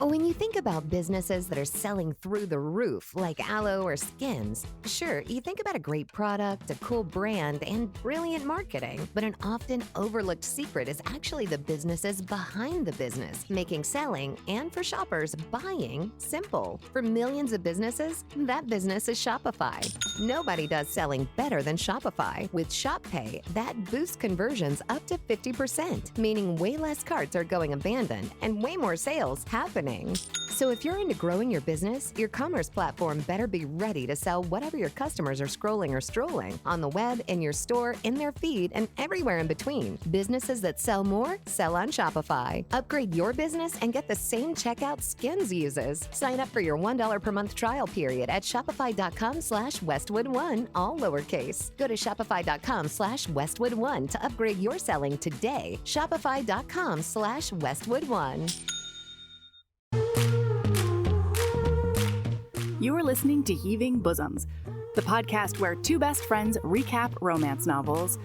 When you think about businesses that are selling through the roof, like aloe or Skims, sure, you think about a great product, a cool brand, and brilliant marketing. But an often overlooked secret is actually the businesses behind the business, making selling, and for shoppers, buying, simple. For millions of businesses, that business is Shopify. Nobody does selling better than Shopify. With Shop Pay, that boosts conversions up to 50%, meaning way less carts are going abandoned and way more sales happening. So if you're into growing your business, your commerce platform better be ready to sell whatever your customers are scrolling or strolling on the web, in your store, in their feed, and everywhere in between. Businesses that sell more sell on Shopify. Upgrade your business and get the same checkout Skims uses. Sign up for your $1 per month trial period at shopify.com/Westwood1, all lowercase. Go to shopify.com/Westwood1 to upgrade your selling today. Shopify.com/Westwood1. You are listening to Heaving Bosoms, the podcast where two best friends recap romance novels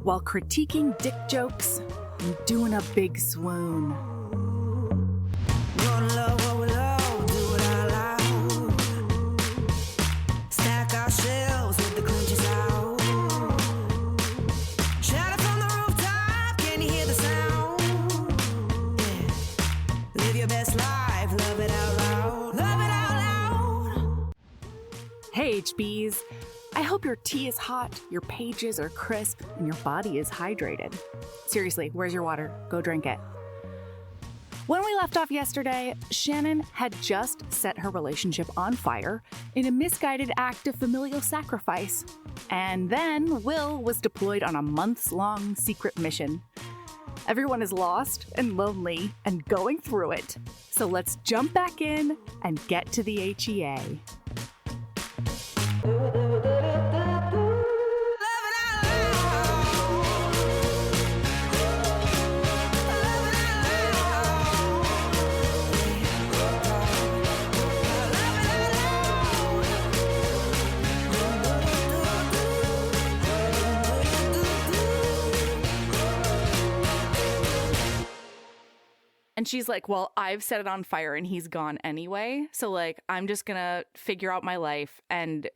while critiquing dick jokes and doing a big swoon. One love, what we love, do it out loud. Stack our shelves with the clinches out. Shout it from the rooftop, can you hear the sound? Yeah. Live your best life, love it out loud. Love it out loud. Hey HBs, I hope your tea is hot, your pages are crisp, and your body is hydrated. Seriously, where's your water? Go drink it. When we left off yesterday, Shannon had just set her relationship on fire in a misguided act of familial sacrifice. And then Will was deployed on a months-long secret mission. Everyone is lost and lonely and going through it. So let's jump back in and get to the HEA. And she's like, well, I've set it on fire and he's gone anyway. So like, I'm just gonna figure out my life. And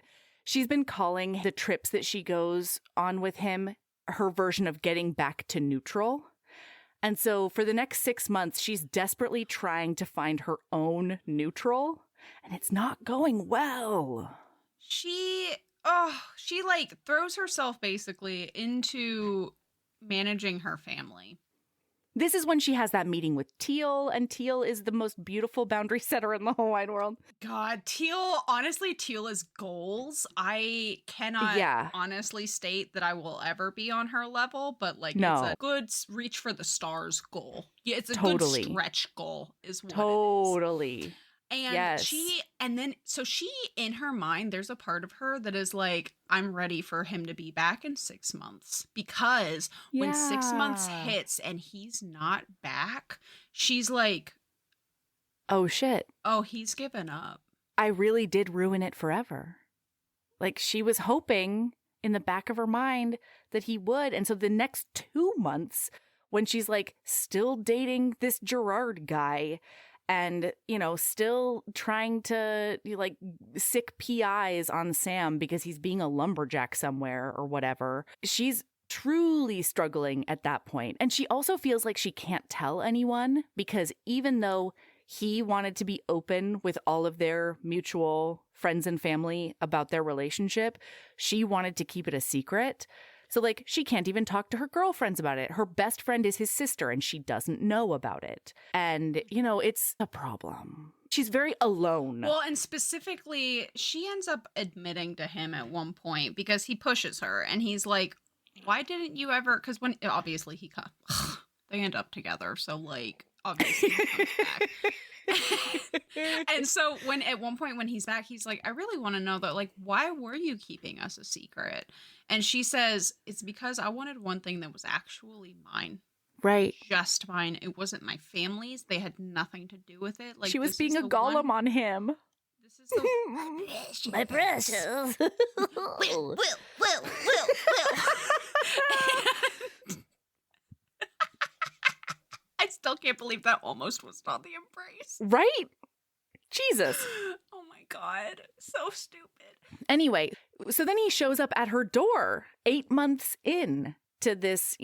she's been calling the trips that she goes on with him her version of getting back to neutral. And so for the next 6 months, she's desperately trying to find her own neutral. And it's not going well. She like throws herself basically into managing her family. This is when she has that meeting with Teal, and Teal is the most beautiful boundary setter in the whole wide world. God, Teal is goals. I cannot honestly state that I will ever be on her level, but like it's a good reach for the stars goal. Yeah, it's a good stretch goal is what it is. And she in her mind, there's a part of her that is like, I'm ready for him to be back in 6 months, because when 6 months hits and he's not back, she's like, oh shit. Oh, he's given up. I really did ruin it forever. Like she was hoping in the back of her mind that he would. And so the next 2 months when she's like still dating this Gerard guy, and, you know, still trying to, like, sick PIs on Sam because he's being a lumberjack somewhere or whatever. She's truly struggling at that point. And she also feels like she can't tell anyone, because even though he wanted to be open with all of their mutual friends and family about their relationship, she wanted to keep it a secret. So, like, she can't even talk to her girlfriends about it. Her best friend is his sister, and she doesn't know about it. And, you know, it's a problem. She's very alone. Well, and specifically, she ends up admitting to him at one point, because he pushes her, and he's like, why didn't you ever? Because when, obviously, they end up together, so, like, obviously he comes back. And so at one point when he's back, he's like, I really want to know that, like, why were you keeping us a secret? And she says, it's because I wanted one thing that was actually mine. Right. Just mine. It wasn't my family's. They had nothing to do with it. Like, she was being a golem on him. This is the my precious. Will. I still can't believe that almost was not the embrace. Right? Jesus. Oh my God. So stupid. Anyway, so then he shows up at her door 8 months in to this,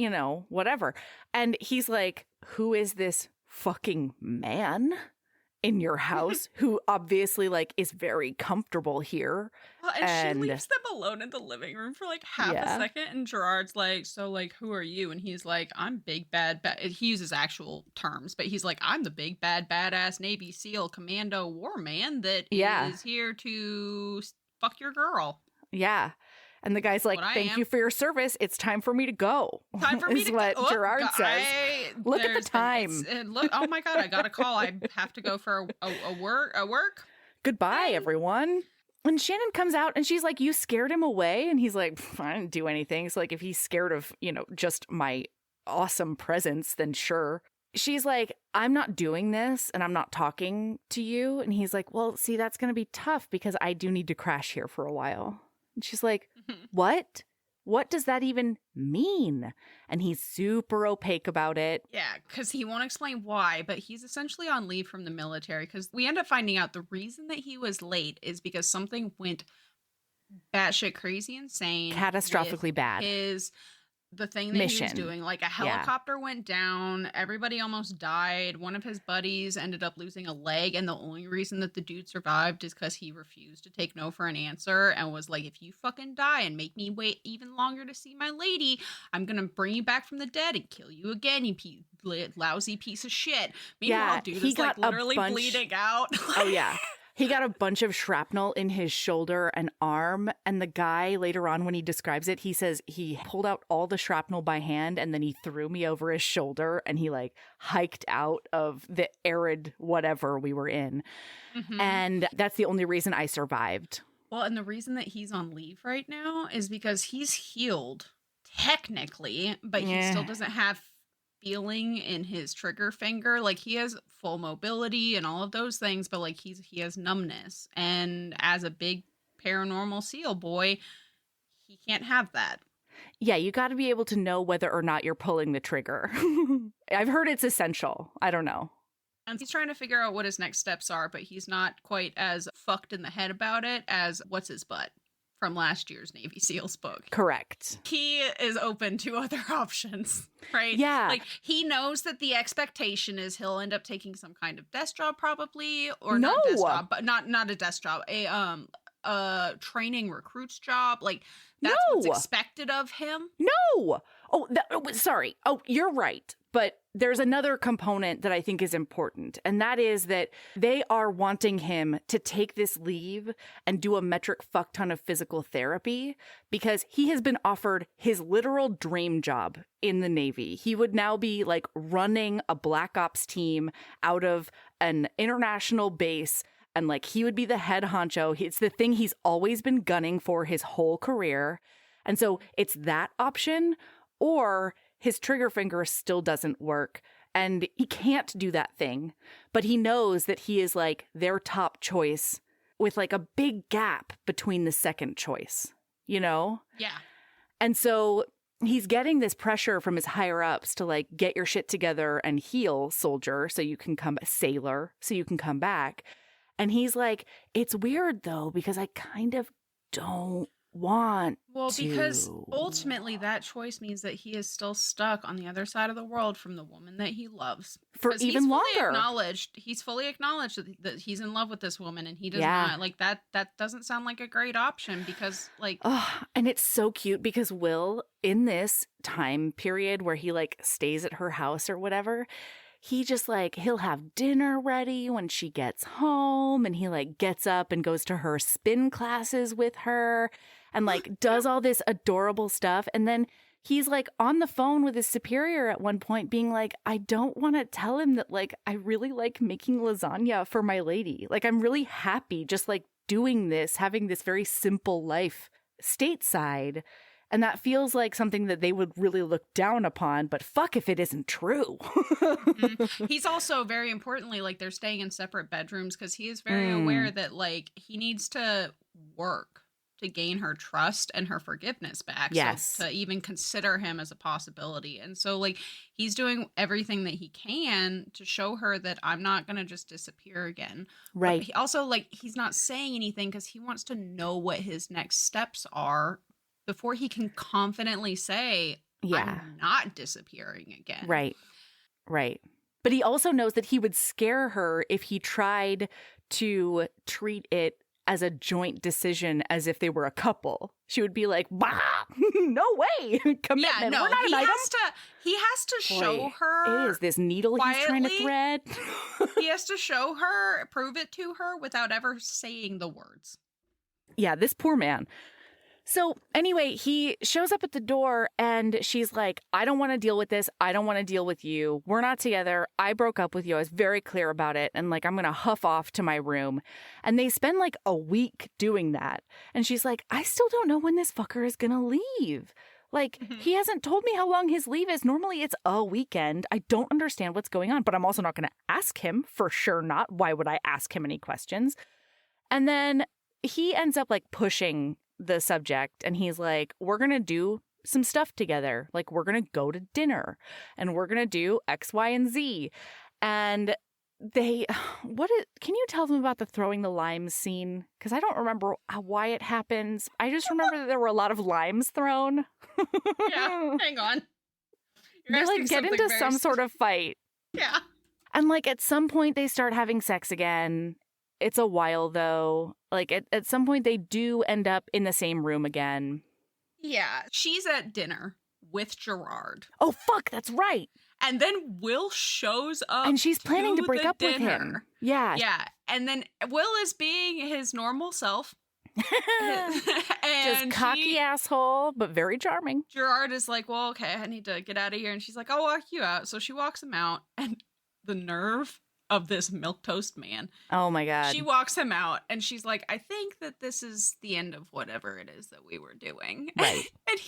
whatever. And he's like, who is this fucking man in your house who obviously like is very comfortable here? Well, and she leaves them alone in the living room for like half a second. And Gerard's like, so like, who are you? And he's like, I'm big bad. He uses actual terms, but he's like, I'm the big bad badass Navy SEAL commando war man that is here to fuck your girl. Yeah. And the guy's like, thank you for your service. It's time for me to go. Time for me to go. Is what Gerard says. Look at the time. Look, oh my God, I got a call. I have to go for a work. Goodbye, everyone. And Shannon comes out and she's like, you scared him away? And he's like, I didn't do anything. So like, if he's scared of, just my awesome presence, then sure. She's like, I'm not doing this and I'm not talking to you. And he's like, well, see, that's going to be tough because I do need to crash here for a while. And she's like, what? What does that even mean? And he's super opaque about it. Yeah, because he won't explain why, but he's essentially on leave from the military because we end up finding out the reason that he was late is because something went batshit crazy insane. Catastrophically bad. The thing that he was doing, like a helicopter went down, everybody almost died, one of his buddies ended up losing a leg, and the only reason that the dude survived is because he refused to take no for an answer and was like, if you fucking die and make me wait even longer to see my lady, I'm gonna bring you back from the dead and kill you again, you lousy piece of shit. Meanwhile, dude is like literally bleeding out. Oh yeah. He got a bunch of shrapnel in his shoulder and arm, and the guy later on when he describes it, he says he pulled out all the shrapnel by hand and then he threw me over his shoulder and he like hiked out of the arid whatever we were in. Mm-hmm. And that's the only reason I survived. Well, and the reason that he's on leave right now is because he's healed technically, but he still doesn't have feeling in his trigger finger. Like he has full mobility and all of those things, but like he has numbness, and as a big paranormal SEAL boy, he can't have that. Yeah, you got to be able to know whether or not you're pulling the trigger. I've heard it's essential. I don't know. And he's trying to figure out what his next steps are, but he's not quite as fucked in the head about it as what's his butt from last year's Navy SEALs book. Correct. He is open to other options, right? Yeah. Like, he knows that the expectation is he'll end up taking some kind of desk job probably, or not desk job, but not a desk job, a training recruits job. Like, that's what's expected of him. No. Oh, sorry. Oh, you're right. But there's another component that I think is important, and that is that they are wanting him to take this leave and do a metric fuck ton of physical therapy because he has been offered his literal dream job in the Navy. He would now be like running a Black Ops team out of an international base, and like he would be the head honcho. It's the thing he's always been gunning for his whole career. And so it's that option, or his trigger finger still doesn't work and he can't do that thing, but he knows that he is like their top choice with like a big gap between the second choice, Yeah. And so he's getting this pressure from his higher ups to like, get your shit together and heal, soldier, so you can come, sailor, so you can come back. And he's like, it's weird though, because I kind of don't want to. Because ultimately that choice means that he is still stuck on the other side of the world from the woman that he loves for even longer. He's fully acknowledged that he's in love with this woman, and he does not like that. That doesn't sound like a great option because like, and it's so cute because Will, in this time period where he like stays at her house or whatever, he just like, he'll have dinner ready when she gets home, and he like gets up and goes to her spin classes with her and like does all this adorable stuff. And then he's like on the phone with his superior at one point being like, I don't want to tell him that like I really like making lasagna for my lady. Like I'm really happy just like doing this, having this very simple life stateside. And that feels like something that they would really look down upon, but fuck if it isn't true. Mm-hmm. He's also, very importantly, like they're staying in separate bedrooms because he is very aware that like he needs to work to gain her trust and her forgiveness back. Yes. So to even consider him as a possibility. And so, like, he's doing everything that he can to show her that I'm not going to just disappear again. Right. But he also, like, he's not saying anything because he wants to know what his next steps are before he can confidently say, I'm not disappearing again. Right. Right. But he also knows that he would scare her if he tried to treat it as a joint decision as if they were a couple. She would be like, bah, no way. Commitment. Yeah, no, we're not an item. He has to show her. It is this needle quietly, he's trying to thread. He has to show her, prove it to her without ever saying the words. Yeah, this poor man. So anyway, he shows up at the door and she's like, I don't want to deal with this. I don't want to deal with you. We're not together. I broke up with you. I was very clear about it. And like, I'm going to huff off to my room. And they spend like a week doing that. And she's like, I still don't know when this fucker is going to leave. Like, he hasn't told me how long his leave is. Normally it's a weekend. I don't understand what's going on, but I'm also not going to ask him. For sure not. Why would I ask him any questions? And then he ends up like pushing the subject and he's like, we're going to do some stuff together. Like, we're going to go to dinner and we're going to do X, Y, and Z. And can you tell them about the throwing the limes scene? Because I don't remember why it happens. I just remember that there were a lot of limes thrown. Yeah, hang on. They like get into some sort of fight. Yeah. And like at some point they start having sex again. It's a while, though. Like, at some point, they do end up in the same room again. Yeah. She's at dinner with Gerard. Oh, fuck, that's right. And then Will shows up. And she's planning to break up dinner. with him. Yeah. Yeah. And then Will is being his normal self. Just cocky asshole, but very charming. Gerard is like, well, okay, I need to get out of here. And she's like, I'll walk you out. So she walks him out. And the nerve of this milquetoast man. Oh my God. She walks him out and she's like, I think that this is the end of whatever it is that we were doing. Right. And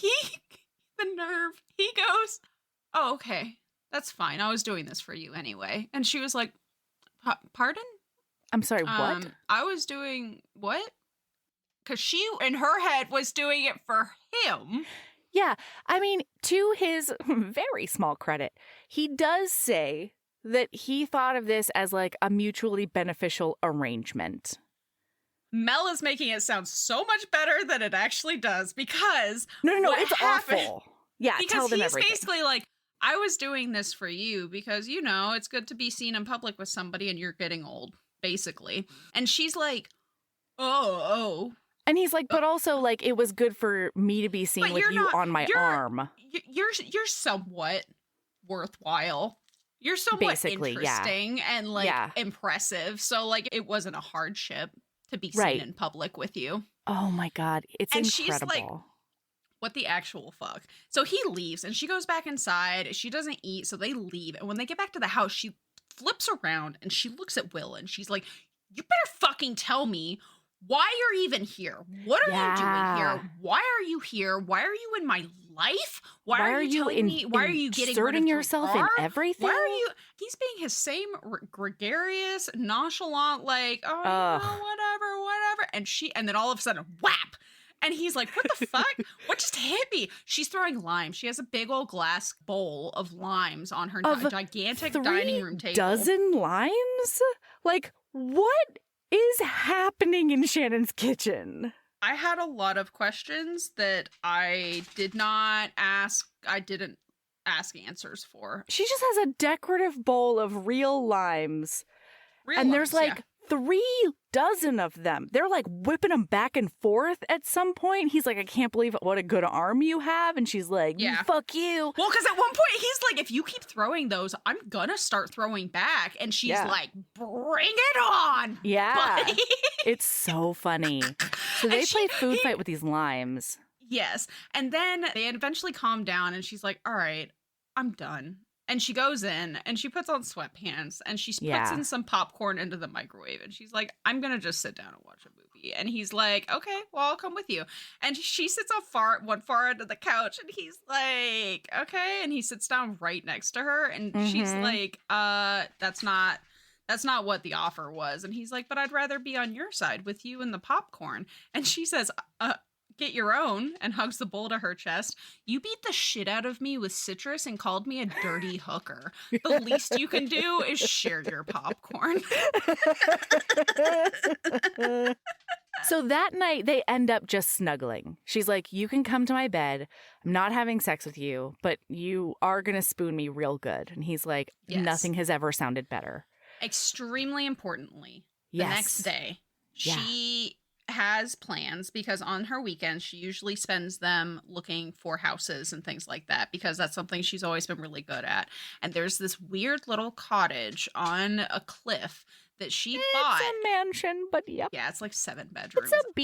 the nerve, he goes, oh, okay, that's fine. I was doing this for you anyway. And she was like, pardon? I'm sorry, what? I was doing what? Because she, in her head, was doing it for him. Yeah. I mean, to his very small credit, he does say that he thought of this as like a mutually beneficial arrangement. Mel is making it sound so much better than it actually does because No, it's awful. Yeah, tell them everything. Because he's basically like, I was doing this for you because, you know, it's good to be seen in public with somebody and you're getting old, basically. And she's like, oh. And he's like, but also like it was good for me to be seen with you on my arm. You're somewhat worthwhile. You're somewhat basically, interesting and like impressive. So like it wasn't a hardship to be seen in public with you. Oh my God. It's incredible. She's like, what the actual fuck? So he leaves and she goes back inside. She doesn't eat. So they leave. And when they get back to the house, she flips around and she looks at Will and she's like, you better fucking tell me why you're even here. What are you doing here? Why are you here? Why are you in my life? Why are you telling me? Why are you getting inserting yourself in everything? Why are you? He's being his same gregarious, nonchalant, like, oh, whatever. And then all of a sudden, whap! And he's like, what the fuck? What just hit me? She's throwing limes. She has a big old glass bowl of limes on her gigantic dining room table. 3 limes? Like, what is happening in Shannon's kitchen? I had a lot of questions that I didn't ask answers for. She just has a decorative bowl of real limes. There's like 3 dozen of them. They're like whipping them back and forth at some point. He's like, I can't believe what a good arm you have. And she's like, fuck you. Well, because at one point he's like, if you keep throwing those, I'm gonna start throwing back. And she's like, bring it on. Yeah. It's so funny. So they play food fight with these limes. Yes. And then they eventually calm down and she's like, all right, I'm done. And she goes in and she puts on sweatpants and she puts in some popcorn into the microwave. And she's like, I'm going to just sit down and watch a movie. And he's like, okay, well, I'll come with you. And she sits on one far end of the couch and he's like, okay. And he sits down right next to her. And she's like, that's not That's not what the offer was. And he's like, but I'd rather be on your side with you and the popcorn. And she says, get your own, and hugs the bowl to her chest. You beat the shit out of me with citrus and called me a dirty hooker. The least you can do is share your popcorn. So that night, they end up just snuggling. She's like, you can come to my bed. I'm not having sex with you, but you are going to spoon me real good. And he's like, Nothing has ever sounded better. Extremely importantly, the next day, she has plans because on her weekends, she usually spends them looking for houses and things like that because that's something she's always been really good at. And there's this weird little cottage on a cliff that she bought. It's a mansion, but yeah, it's like 7 bedrooms. It's a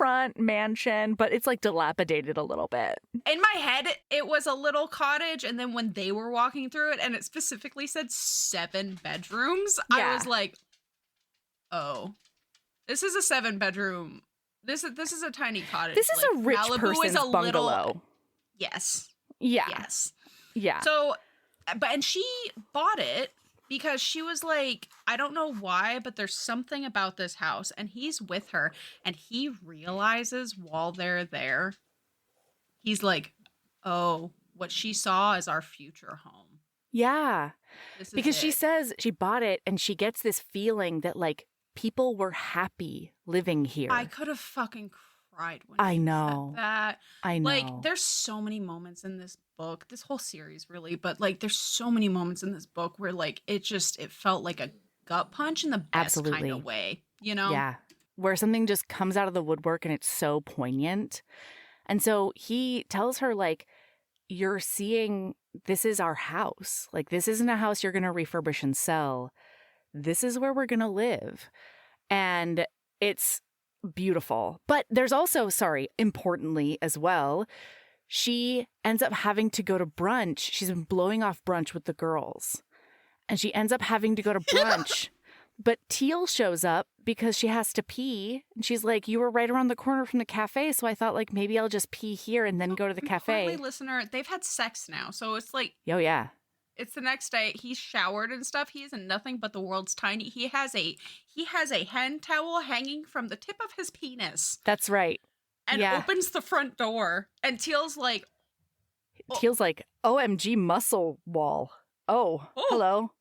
beachfront mansion, but it's like dilapidated a little bit. In my head, it was a little cottage, and then when they were walking through it, and it specifically said 7 bedrooms, I was like, oh, this is a 7-bedroom. This is a tiny cottage. This is like, a rich Malibu person's bungalow. Yes. Yeah. Yes. Yeah. So, and she bought it because she was like, I don't know why, but there's something about this house. And he's with her, and he realizes while they're there, he's like, oh, what she saw is our future home. Yeah. Because she says she bought it, and she gets this feeling that, like, people were happy living here. I could have fucking cried when I she know said that. I know. Like, there's so many moments in this book, this whole series really, but like there's so many moments in this book where like it felt like a gut punch in the best kind of way, you know? Yeah. Where something just comes out of the woodwork and it's so poignant. And so he tells her, like, you're seeing, this is our house. Like, this isn't a house you're going to refurbish and sell. This is where we're going to live. And it's beautiful. But there's also, importantly as well, she ends up having to go to brunch. She's been blowing off brunch with the girls. And she ends up having to go to brunch. But Teal shows up because she has to pee. And she's like, you were right around the corner from the cafe, so I thought, like, maybe I'll just pee here and then go to the cafe. Listener, they've had sex now. So it's like... Oh, yeah. It's the next day. He's showered and stuff. He isn't nothing but the world's tiny. He has a hand towel hanging from the tip of his penis. That's right. And opens the front door. And Teal's like... Teal's like, OMG muscle wall. Oh, hello.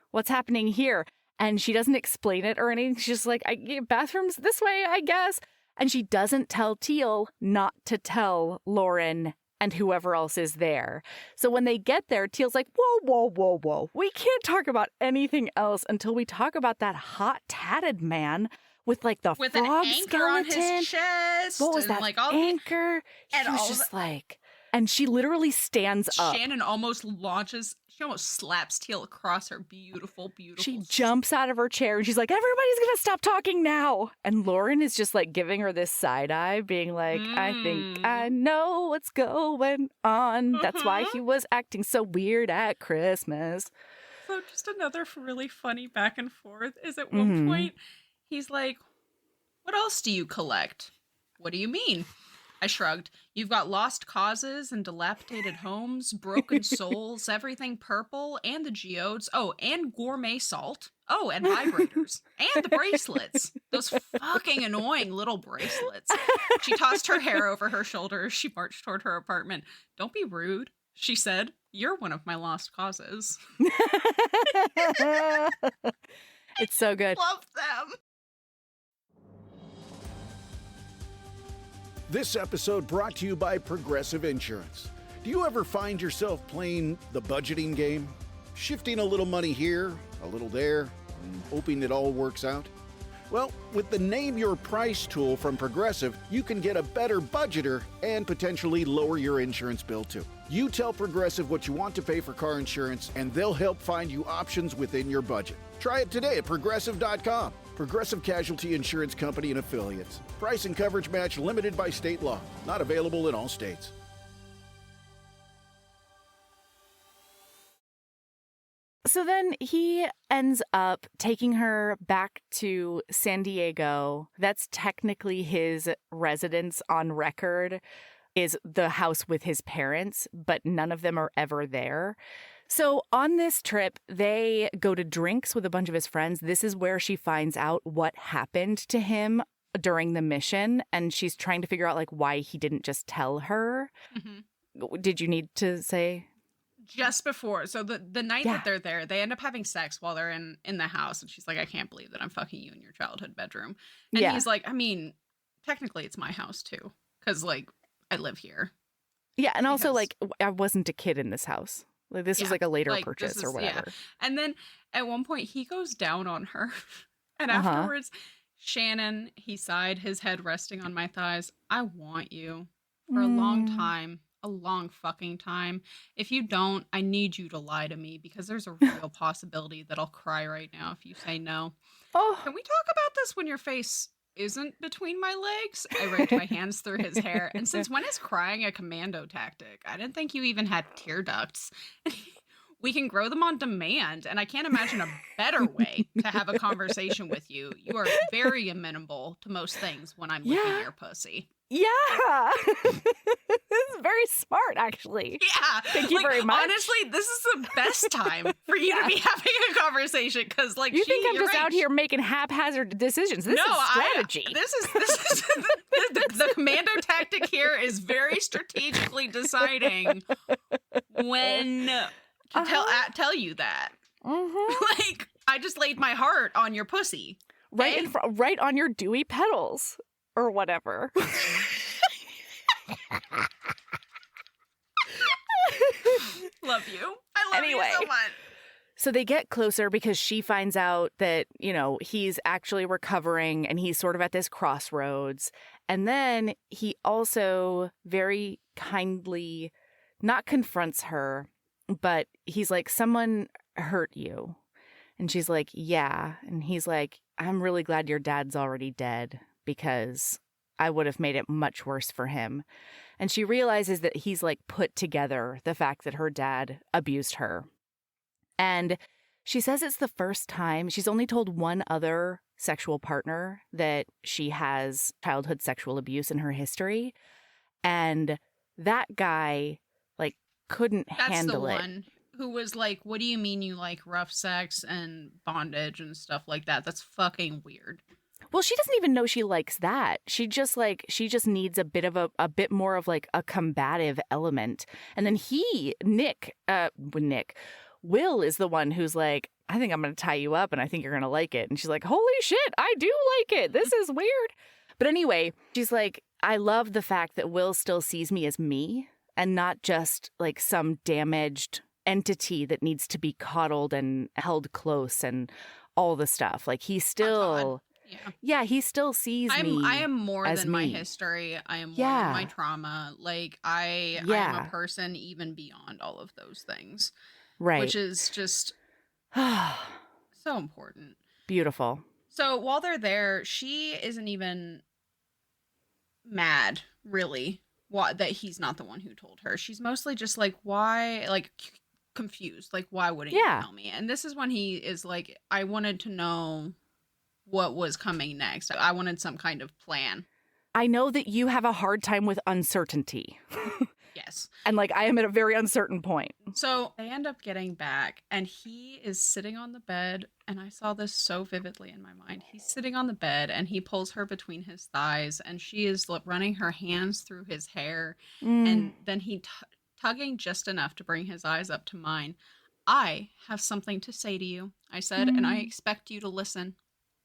What's happening here? And she doesn't explain it or anything. She's just like, bathrooms this way, I guess. And she doesn't tell Teal not to tell Lauren and whoever else is there. So when they get there, Teal's like, whoa. We can't talk about anything else until we talk about that hot tatted man with like the frog an anchor skeleton on his chest. What was that like all anchor? And he was just like, and she literally stands up. Shannon almost slaps Teal across her beautiful. She jumps out of her chair and she's like, everybody's going to stop talking now. And Lauren is just like giving her this side eye, being like, I think I know what's going on. That's why he was acting so weird at Christmas. So just another really funny back and forth is at one point, he's like, what else do you collect? What do you mean? I shrugged. You've got lost causes and dilapidated homes, broken souls, everything purple, and the geodes. Oh, and gourmet salt. Oh, and vibrators. And the bracelets. Those fucking annoying little bracelets. She tossed her hair over her shoulder as she marched toward her apartment. Don't be rude, she said. You're one of my lost causes. It's so good. Love them. This episode brought to you by Progressive Insurance. Do you ever find yourself playing the budgeting game? Shifting a little money here, a little there, and hoping it all works out? Well, with the Name Your Price tool from Progressive, you can get a better budgeter and potentially lower your insurance bill too. You tell Progressive what you want to pay for car insurance, and they'll help find you options within your budget. Try it today at Progressive.com. Progressive Casualty Insurance Company and Affiliates. Price and coverage match limited by state law. Not available in all states. So then he ends up taking her back to San Diego. That's technically his residence on record, is the house with his parents, but none of them are ever there. So on this trip, they go to drinks with a bunch of his friends. This is where she finds out what happened to him during the mission. And she's trying to figure out like why he didn't just tell her. Mm-hmm. Did you need to say? Just before. So the night that they're there, they end up having sex while they're in the house. And she's like, I can't believe that I'm fucking you in your childhood bedroom. And he's like, I mean, technically it's my house too. Because like I live here. Yeah. And also like I wasn't a kid in this house. Like this was like a later purchase or whatever. Yeah. And then at one point he goes down on her. And afterwards, Shannon, he sighed, his head resting on my thighs. I want you for a long time. A long fucking time. If you don't, I need you to lie to me because there's a real possibility that I'll cry right now if you say no. Oh. Can we talk about this when your face isn't between my legs? I raked my hands through his hair. And since when is crying a commando tactic? I didn't think you even had tear ducts. We can grow them on demand, and I can't imagine a better way to have a conversation with you. You are very amenable to most things when I'm licking your pussy. Yeah. This is very smart, actually. Yeah. Thank you very much. Honestly, this is the best time for you to be having a conversation because, like, you think I'm just out here making haphazard decisions. This is strategy. This is the commando tactic here is very strategically deciding when to tell you that. Mm-hmm. Like, I just laid my heart on your pussy. Right right on your dewy petals. Or whatever. Love you. I love you so much. So they get closer because she finds out that, you know, he's actually recovering and he's sort of at this crossroads. And then he also very kindly not confronts her, but he's like, someone hurt you. And she's like, yeah. And he's like, I'm really glad your dad's already dead, because I would have made it much worse for him. And she realizes that he's like put together the fact that her dad abused her. And she says it's the first time. She's only told one other sexual partner that she has childhood sexual abuse in her history. And that guy like couldn't handle it. That's the one who was like, what do you mean you like rough sex and bondage and stuff like that? That's fucking weird. Well, she doesn't even know she likes that. She just needs a bit more of like a combative element. And then Will is the one who's like, I think I'm going to tie you up and I think you're going to like it. And she's like, holy shit, I do like it. This is weird. But anyway, she's like, I love the fact that Will still sees me as me and not just like some damaged entity that needs to be coddled and held close and all the stuff. Like he still... Yeah, he still sees me. I am more than my history. I am more than my trauma. Like I am a person even beyond all of those things. Right. Which is just so important. Beautiful. So while they're there, she isn't even mad, really, that he's not the one who told her. She's mostly just like, why, like confused. Like, why wouldn't you tell me? And this is when he is like, I wanted to know what was coming next. I wanted some kind of plan. I know that you have a hard time with uncertainty. Yes. And like, I am at a very uncertain point. So they end up getting back and he is sitting on the bed. And I saw this so vividly in my mind. He's sitting on the bed and he pulls her between his thighs and she is running her hands through his hair. And then he tugging just enough to bring his eyes up to mine. I have something to say to you, I said, and I expect you to listen.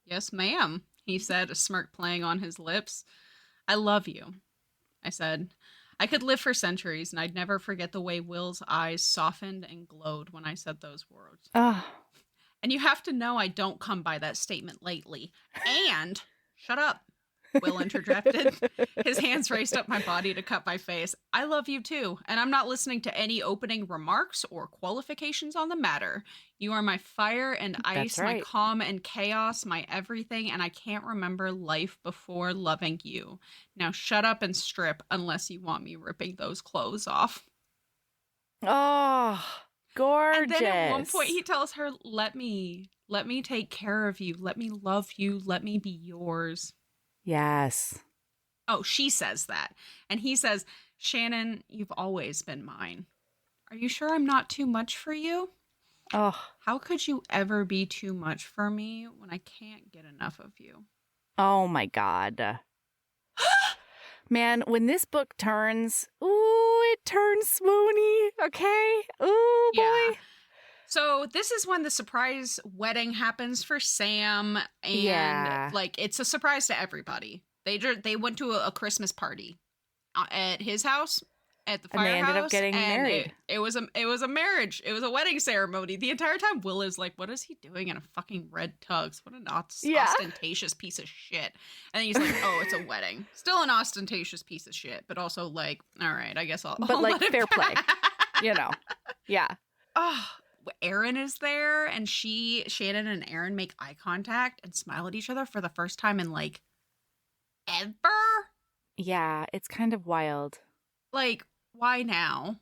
Yes, ma'am, he said, a smirk playing on his lips. I love you, I said. I could live for centuries, and I'd never forget the way Will's eyes softened and glowed when I said those words. And you have to know I don't come by that statement lately. And, shut up, Will interjected. His hands raced up my body to cut my face. I love you too, and I'm not listening to any opening remarks or qualifications on the matter. You are my fire and ice, my calm and chaos, my everything, and I can't remember life before loving you. Now shut up and strip unless you want me ripping those clothes off. Oh, gorgeous. And then at one point he tells her, let me take care of you. Let me love you. Let me be yours. Yes. Oh, she says that. And he says, Shannon, you've always been mine. Are you sure I'm not too much for you? Oh. How could you ever be too much for me when I can't get enough of you? Oh, my God. Man, when this book turns, ooh, it turns swoony, okay? Ooh, boy. Yeah. So this is when the surprise wedding happens for Sam, and like it's a surprise to everybody. They went to a Christmas party at his house at the firehouse, and they ended up getting married. It was a marriage. It was a wedding ceremony. The entire time, Will is like, "What is he doing in a fucking red tux? What an ostentatious piece of shit!" And then he's like, "Oh, it's a wedding. Still an ostentatious piece of shit, but also like, all right, I guess I'll." But I'll like fair play, Yeah. Oh. Aaron is there, and Shannon and Aaron make eye contact and smile at each other for the first time in like ever. Yeah, it's kind of wild. Like, why now?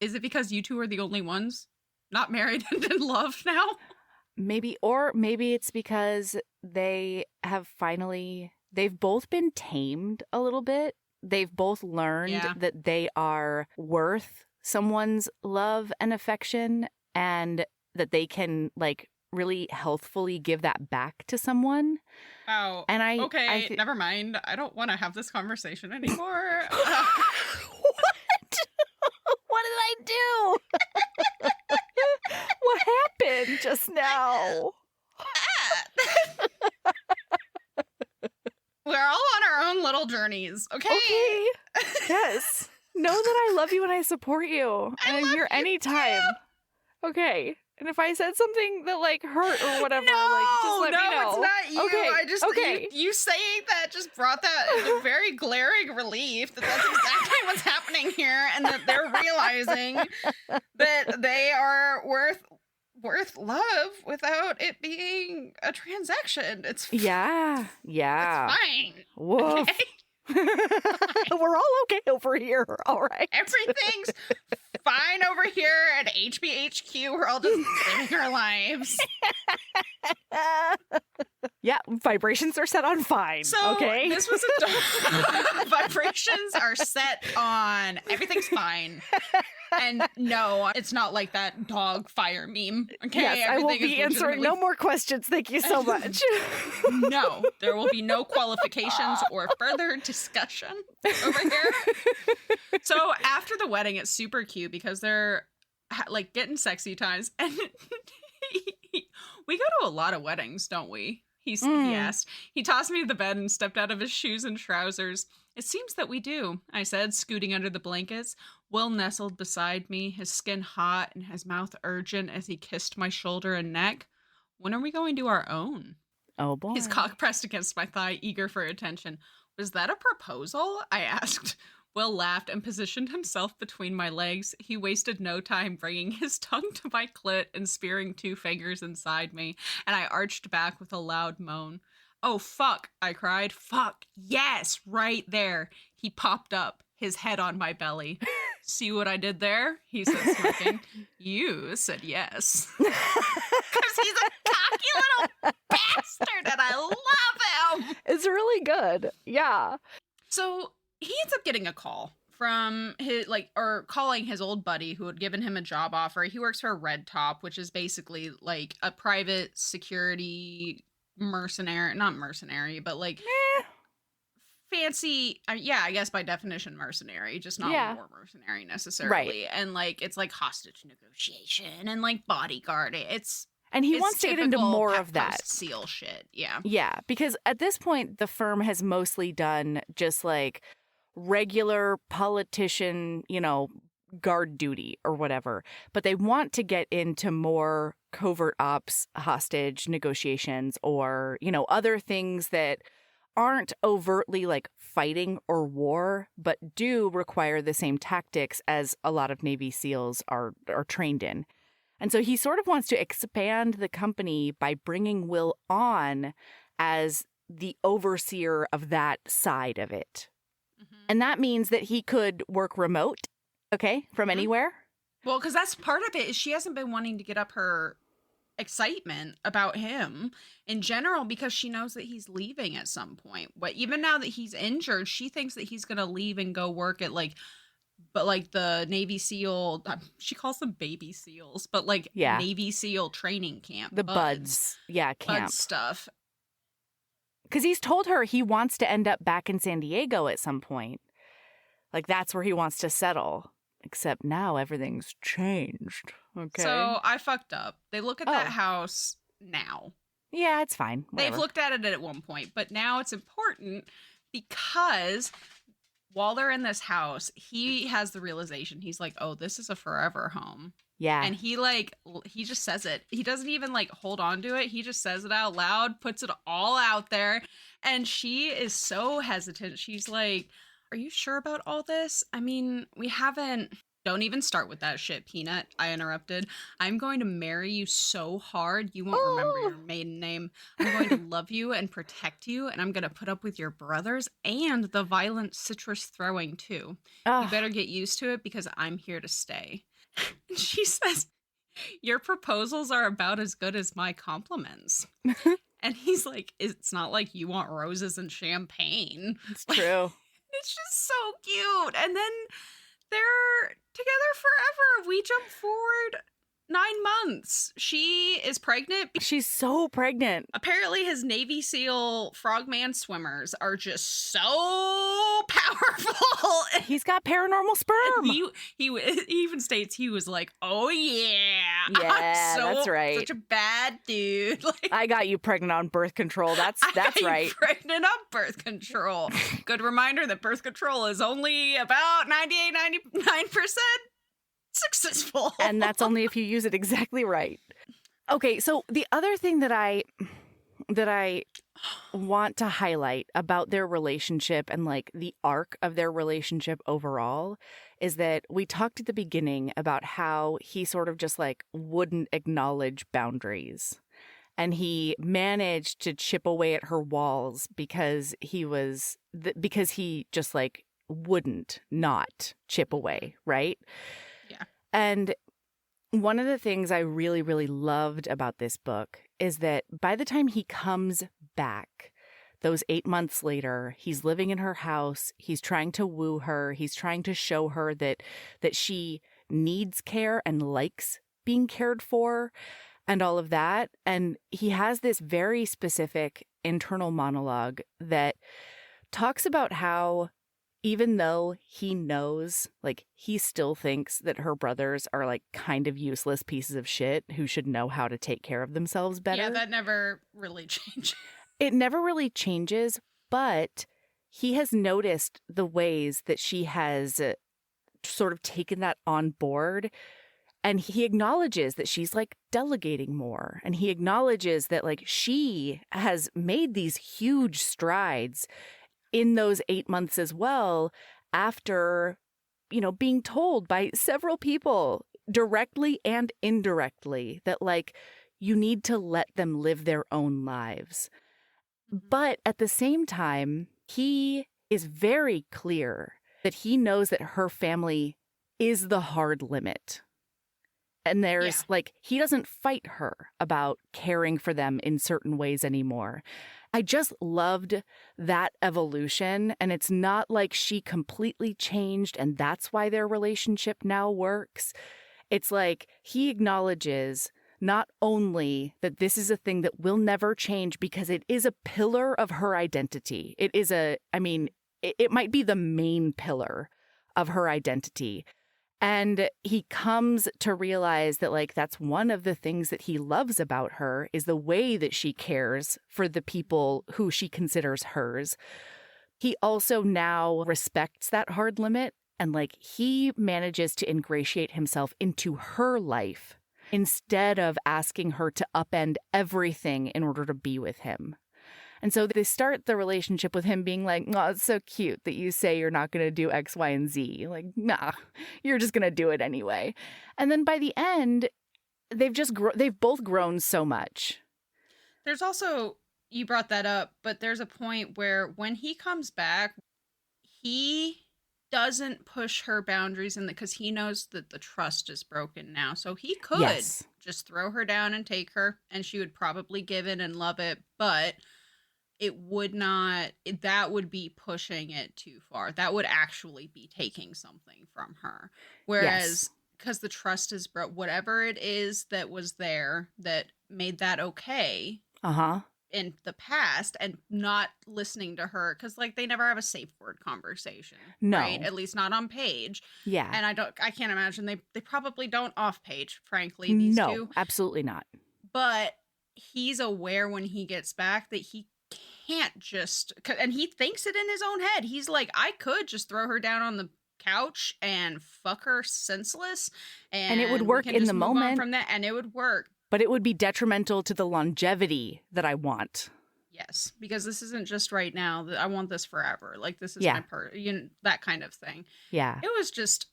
Is it because you two are the only ones not married and in love now? Maybe it's because they've both been tamed a little bit. They've both learned that they are worth someone's love and affection, and that they can like really healthfully give that back to someone. Oh, and never mind. I don't want to have this conversation anymore. What? What did I do? What happened just now? We're all on our own little journeys, okay? Yes. Know that I love you and I support you. And I'm here anytime. Too. Okay. And if I said something that like hurt or whatever, just let me know. No, it's not you. Okay. I just you saying that just brought that into very glaring relief that that's exactly what's happening here, and that they're realizing that they are worth love without it being a transaction. It's yeah. It's fine. Woof. Okay? We're all okay over here. All right. Everything's fine over here at HBHQ. We're all just living our lives. Yeah, vibrations are set on fine. So okay. This was vibrations are set on everything's fine. And no, it's not like that dog fire meme. Okay, yes, I will be answering no more questions. Thank you so much. No, there will be no qualifications or further discussion over here. So after the wedding, it's super cute because they're like getting sexy times, and we go to a lot of weddings, don't we? He asked. He tossed me to the bed and stepped out of his shoes and trousers. It seems that we do, I said, scooting under the blankets. Will nestled beside me, his skin hot and his mouth urgent as he kissed my shoulder and neck. When are we going to our own? Oh, boy. His cock pressed against my thigh, eager for attention. Was that a proposal? I asked. Will laughed and positioned himself between my legs. He wasted no time bringing his tongue to my clit and spearing 2 fingers inside me, and I arched back with a loud moan. Oh, fuck, I cried. Fuck, yes, right there. He popped up, his head on my belly. See what I did there? He said, smirking. You said yes. Because he's a cocky little bastard, and I love him. It's really good. Yeah. So he ends up getting a call from his calling his old buddy who had given him a job offer. He works for Red Top, which is basically like a private security not mercenary, but like fancy. I guess by definition mercenary, just not war mercenary necessarily. Right. And like it's like hostage negotiation and like bodyguard. And he wants to get into more of that SEAL shit. Yeah. Yeah, because at this point the firm has mostly done just like regular politician, guard duty or whatever. But they want to get into more covert ops, hostage negotiations, or, other things that aren't overtly like fighting or war, but do require the same tactics as a lot of Navy SEALs are trained in. And so he sort of wants to expand the company by bringing Will on as the overseer of that side of it. Mm-hmm. And that means that he could work remote, from anywhere. Well, because that's part of it is she hasn't been wanting to get up her excitement about him in general because she knows that he's leaving at some point. But even now that he's injured, she thinks that he's going to leave and go work at like but like the Navy SEAL, she calls them baby SEALs, but like Navy SEAL training camp. The buds. Yeah, camp. Buds stuff. Because he's told her he wants to end up back in San Diego at some point. Like, that's where he wants to settle. Except now everything's changed. Okay. So I fucked up. They look at that house now. Yeah, it's fine. Whatever. They've looked at it at one point, but now it's important because while they're in this house, he has the realization. He's like, oh, this is a forever home. Yeah. And he just says it. He doesn't even like hold on to it. He just says it out loud, puts it all out there. And she is so hesitant. She's like, are you sure about all this? I mean, don't even start with that shit, Peanut. I interrupted. I'm going to marry you so hard you won't remember your maiden name. I'm going to love you and protect you, and I'm going to put up with your brothers and the violent citrus throwing too. You better get used to it because I'm here to stay. And she says, your proposals are about as good as my compliments. And he's like, it's not like you want roses and champagne. It's true. It's just so cute. And then they're together forever. We jump forward 9 months. She is pregnant. She's so pregnant. Apparently his Navy SEAL frogman swimmers are just so powerful. He's got paranormal sperm. He even states he was like, oh yeah. Yeah, that's right. Such a bad dude. Like, I got you pregnant on birth control. That's right. Pregnant on birth control. Good reminder that birth control is only about 99% successful. And that's only if you use it exactly right. Okay, so the other thing that I want to highlight about their relationship and like the arc of their relationship overall is that we talked at the beginning about how he sort of just like wouldn't acknowledge boundaries. And he managed to chip away at her walls because he just like wouldn't not chip away, right? Yeah. And one of the things I really, really loved about this book is that by the time he comes back, those 8 months later, he's living in her house. He's trying to woo her. He's trying to show her that she needs care and likes being cared for and all of that. And he has this very specific internal monologue that talks about how even though he knows, like, he still thinks that her brothers are, like, kind of useless pieces of shit who should know how to take care of themselves better. Yeah, that never really changed. It never really changes, but he has noticed the ways that she has sort of taken that on board. And he acknowledges that she's, like, delegating more. And he acknowledges that, like, she has made these huge strides in those 8 months as well, after, being told by several people directly and indirectly that, like, you need to let them live their own lives. But at the same time, he is very clear that he knows that her family is the hard limit. And there's he doesn't fight her about caring for them in certain ways anymore. I just loved that evolution. And it's not like she completely changed and that's why their relationship now works. It's like he acknowledges not only that this is a thing that will never change because it is a pillar of her identity. It might be the main pillar of her identity. And he comes to realize that, like, that's one of the things that he loves about her is the way that she cares for the people who she considers hers. He also now respects that hard limit and, like, he manages to ingratiate himself into her life instead of asking her to upend everything in order to be with him. And so they start the relationship with him being like, oh, it's so cute that you say you're not going to do X, Y, and Z. Like, nah, you're just going to do it anyway. And then by the end, they've both grown so much. There's also, you brought that up, but there's a point where when he comes back, he doesn't push her boundaries because he knows that the trust is broken now. So he could just throw her down and take her, and she would probably give in and love it. But that would be pushing it too far. That would actually be taking something from her. Whereas, because the trust is broke, whatever it is that was there that made that okay in the past, and not listening to her, because like they never have a safe word conversation. No. Right? At least not on page. Yeah. And I can't imagine they probably don't off page, frankly, these two. No, absolutely not. But he's aware when he gets back that he can't just, and he thinks it in his own head. He's like, I could just throw her down on the couch and fuck her senseless, and it would work in the moment from that, and it would work. But it would be detrimental to the longevity that I want. Yes, because this isn't just right now. I want this forever. Like, this is my that kind of thing. Yeah. It was just,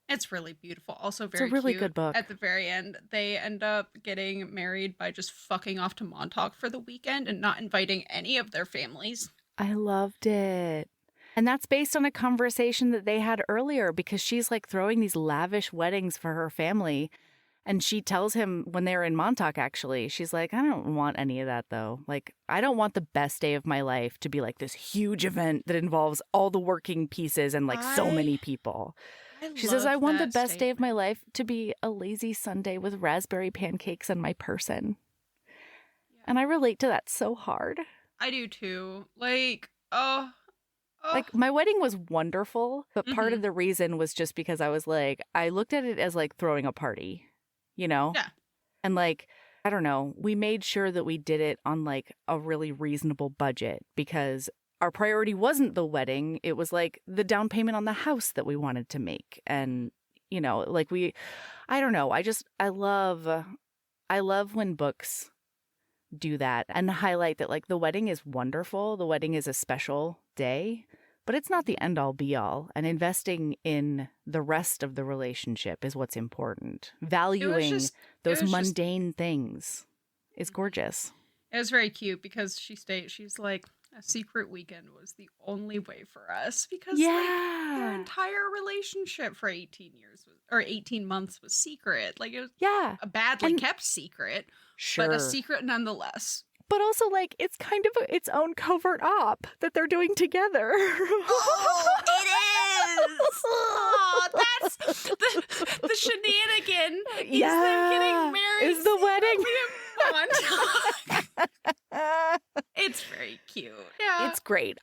it's really beautiful. Also very It's a really cute. good book. At the very end, they end up getting married by just fucking off to Montauk for the weekend and not inviting any of their families. I loved it. And that's based on a conversation that they had earlier, because she's like throwing these lavish weddings for her family. And she tells him when they were in Montauk, actually, she's like, I don't want any of that, though. Like, I don't want the best day of my life to be like this huge event that involves all the working pieces and like so many people. She says, I want the best day of my life to be a lazy Sunday with raspberry pancakes and my person. Yeah. And I relate to that so hard. I do too. Like, like, my wedding was wonderful, but part of the reason was just because I was like, I looked at it as like throwing a party, you know? Yeah. And like, I don't know, we made sure that we did it on like a really reasonable budget, because our priority wasn't the wedding. It was like the down payment on the house that we wanted to make. And, you know, like I don't know. I love when books do that and highlight that like the wedding is wonderful. The wedding is a special day, but it's not the end all be all. And investing in the rest of the relationship is what's important. Valuing those mundane things is gorgeous. It was very cute because she's like, a secret weekend was the only way for us, because like their entire relationship for 18 months was secret. Like, it was a badly kept secret, but a secret nonetheless. But also, like, it's kind of its own covert op that they're doing together. Oh, it is! Oh, that's the shenanigan. Is them getting married. Is the wedding. It's very cute. Yeah. It's great.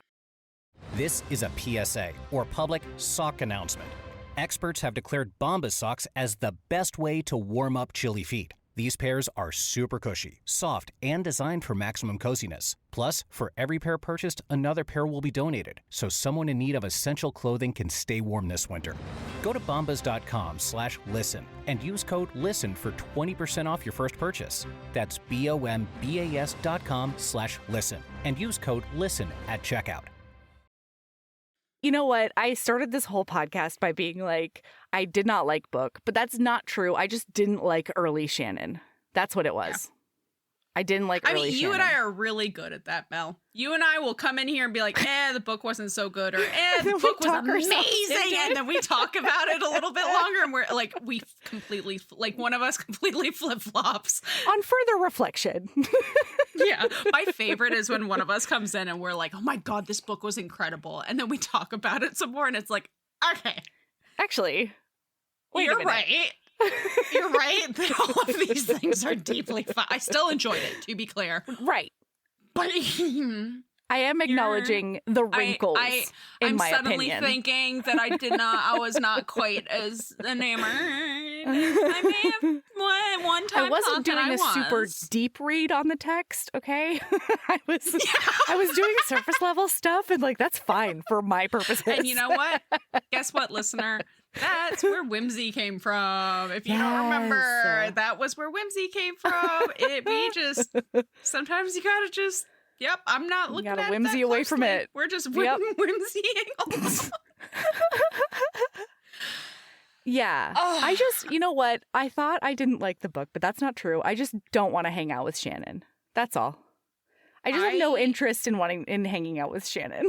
This is a PSA, or public sock announcement. Experts have declared Bombas socks as the best way to warm up chilly feet. These pairs are super cushy, soft, and designed for maximum coziness. Plus, for every pair purchased, another pair will be donated, so someone in need of essential clothing can stay warm this winter. Go to bombas.com/listen and use code LISTEN for 20% off your first purchase. That's BOMBAS.com/listen and use code LISTEN at checkout. You know what? I started this whole podcast by being like, I did not like book, but that's not true. I just didn't like early Shannon. That's what it was. Yeah. I didn't like early Shannon. You and I are really good at that, Mel. You and I will come in here and be like, the book wasn't so good, or the book was amazing, and then we talk about it a little bit longer, and we're like, one of us completely flip-flops. On further reflection. Yeah. My favorite is when one of us comes in and we're like, oh my God, this book was incredible. And then we talk about it some more, and it's like, okay. Actually, you're right. You're right that all of these things are deeply fun. I still enjoyed it, to be clear. Right. But I am acknowledging the wrinkles in my opinion. I'm suddenly thinking that I was not quite as enamored. I may have one time I wasn't doing a super deep read on the text, okay? I was doing surface level stuff, and like that's fine for my purposes. And you know what? Guess what, listener? That's where whimsy came from. If you don't remember, that was where whimsy came from. Sometimes you gotta just, I'm not looking at it. You gotta whimsy that away from it. We're just whimsying. Yeah. I just, you know what? I thought I didn't like the book, but that's not true. I just don't want to hang out with Shannon. That's all. I just have no interest in hanging out with Shannon.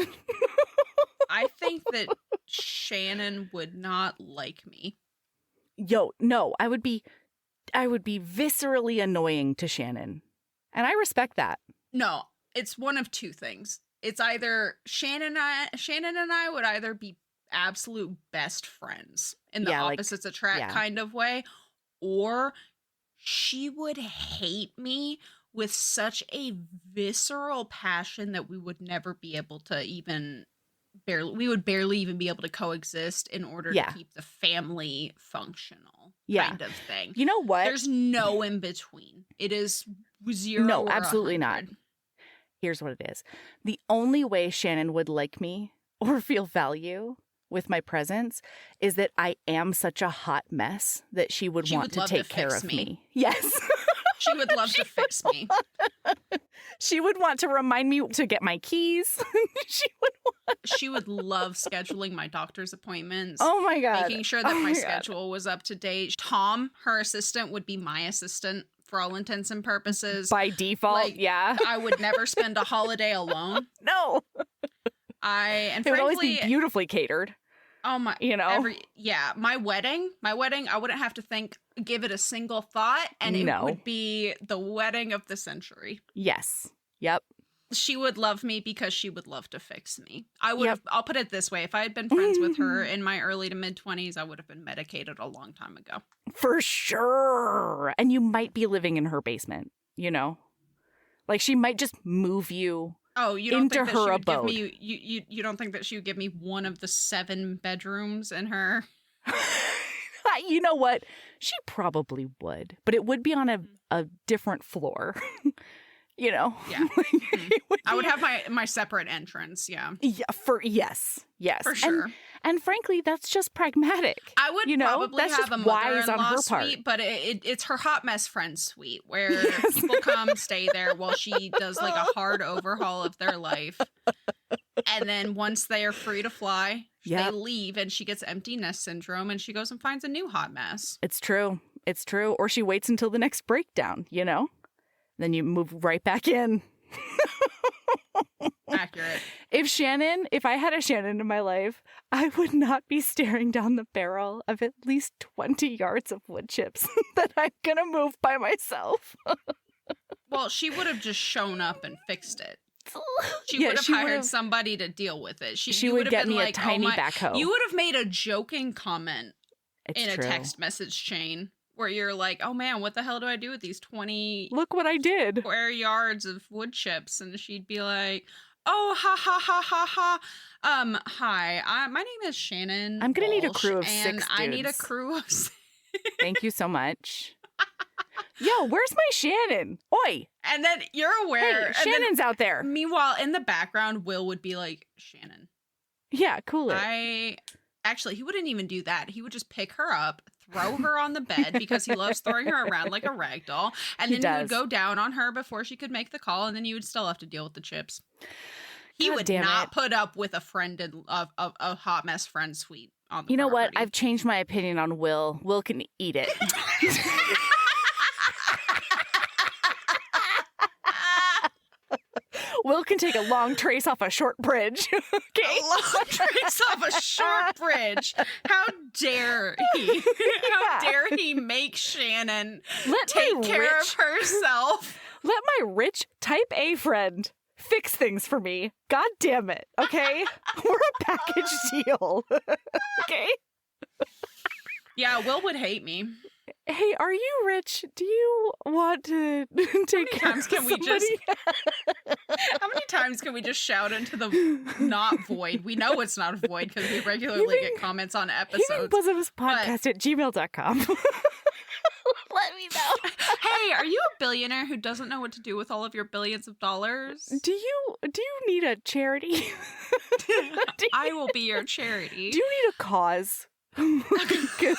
I think that Shannon would not like me. No, I would be viscerally annoying to Shannon. And I respect that. No, it's one of two things. It's either Shannon and I would either be absolute best friends in the opposites attract kind of way, or she would hate me with such a visceral passion that we would never be able to even barely even be able to coexist in order to keep the family functional kind of thing. You know what? There's no in between. It is 0. No, absolutely 100. not. Here's what it is. The only way Shannon would like me or feel value with my presence is that I am such a hot mess that she would want to take care of me. Yes. She would love to fix me. She would want to remind me to get my keys. She would love scheduling my doctor's appointments. Oh my God. Making sure that my schedule was up to date. Tom, her assistant, would be my assistant for all intents and purposes. By default, I would never spend a holiday alone. No. It would always be beautifully catered. Oh my, my wedding, I wouldn't have to give it a single thought, and it would be the wedding of the century. Yes. Yep. She would love me because she would love to fix me. I'll put it this way. If I had been friends with her in my early to mid 20s, I would have been medicated a long time ago. For sure. And you might be living in her basement, you know? Like she might just move you. Oh, you don't into think that her she would abode. give me you don't think that she would give me one of the 7 bedrooms in her? You know what? She probably would, but it would be on a different floor. You know? Yeah. I would have my separate entrance, yeah. Yeah, yes. For sure. And frankly, that's just pragmatic. I would probably that's have just a wise on her mother-in-law part. suite, but it's her hot mess friend suite where people come stay there while she does like a hard overhaul of their life. And then once they are free to fly, they leave and she gets empty nest syndrome and she goes and finds a new hot mess. It's true. Or she waits until the next breakdown, you know? Then you move right back in. Accurate. If I had a Shannon in my life, I would not be staring down the barrel of at least 20 yards of wood chips that I'm going to move by myself. Well, she would have just shown up and fixed it. She would have hired somebody to deal with it. She would get me a tiny backhoe. You would have made a joking comment in a text message chain where you're like, oh man, what the hell do I do with these 20 Look what I did. Square yards of wood chips? And she'd be like, oh, ha, ha, ha, ha, ha. Hi, my name is Shannon. I'm going to need a crew of 6 and dudes. I need a crew of 6. Thank you so much. Yo, where's my Shannon? Oi. And then you're aware. Hey, Shannon's out there. Meanwhile, in the background, Will would be like, Shannon. Yeah, cool it. Actually, he wouldn't even do that. He would just pick her up, throw her on the bed because he loves throwing her around like a rag doll. And then he would go down on her before she could make the call. And then you would still have to deal with the chips. He would not put up with a friend of a hot mess friend suite on the You know property. what? I've changed my opinion on Will. Will can eat it. Will can take a long trace off a short bridge. Okay? A long trace off a short bridge. How dare he? How dare he make Shannon take care of herself? Let my rich type A friend fix things for me. God damn it. Okay? We're a package deal. Okay? Yeah, Will would hate me. Hey, are you rich? Do you want to take care of somebody? How many times can we just shout into the not void? We know it's not a void because we regularly get comments on episodes. Podcast at gmail.com. Let me know. Hey, are you a billionaire who doesn't know what to do with all of your billions of dollars? Do you need a charity? I will be your charity. Do you need a cause? Because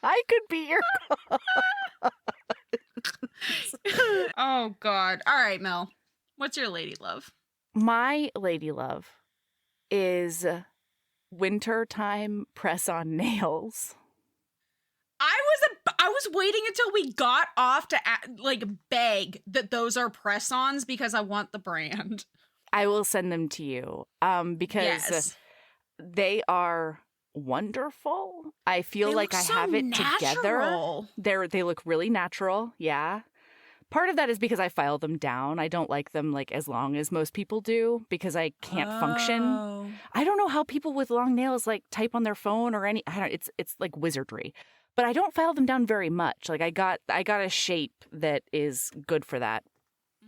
I could be your cause. Oh, God. All right, Mel. What's your lady love? My lady love is wintertime press-on nails. I was waiting until we got off to beg that those are press-ons because I want the brand. I will send them to you because they are wonderful. I feel like I have it together. They look really natural, yeah. Part of that is because I file them down. I don't like them like as long as most people do because I can't function. I don't know how people with long nails like type on their phone or any. It's like wizardry, but I don't file them down very much. Like I got a shape that is good for that.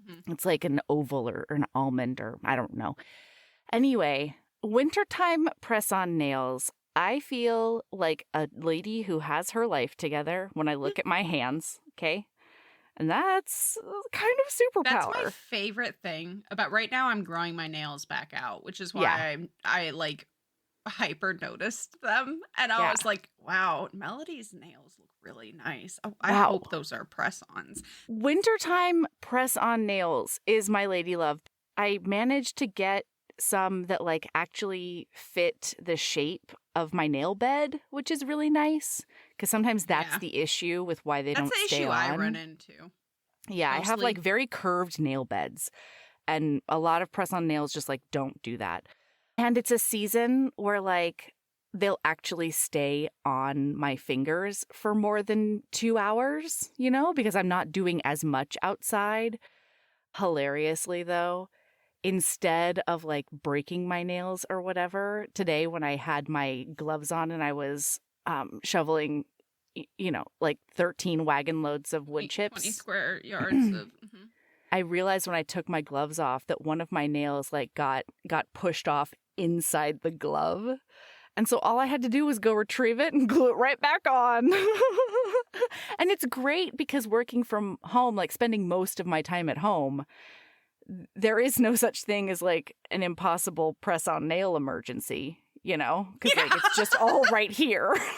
Mm-hmm. It's like an oval or an almond or I don't know. Anyway, wintertime press-on nails. I feel like a lady who has her life together when I look at my hands. Okay. And that's kind of superpower. That's my favorite thing about right now. I'm growing my nails back out, which is why I like hyper noticed them. And I was like, wow, Melody's nails look really nice. Oh, I hope those are press-ons. Wintertime press-on nails is my lady love. I managed to get some that like actually fit the shape of my nail bed, which is really nice because sometimes that's the issue with why they don't stay on. That's the issue I run into. Yeah, mostly. I have like very curved nail beds and a lot of press-on nails just like don't do that. And it's a season where like they'll actually stay on my fingers for more than 2 hours, you know, because I'm not doing as much outside. Hilariously, though, instead of like breaking my nails or whatever, today when I had my gloves on and I was shoveling, you know, like 13 wagon loads of wood chips. 20 square yards of... I realized when I took my gloves off that one of my nails like got pushed off inside the glove. And so all I had to do was go retrieve it and glue it right back on. And it's great because working from home, like spending most of my time at home, there is no such thing as like an impossible press-on nail emergency, you know, because like it's just all right here. That's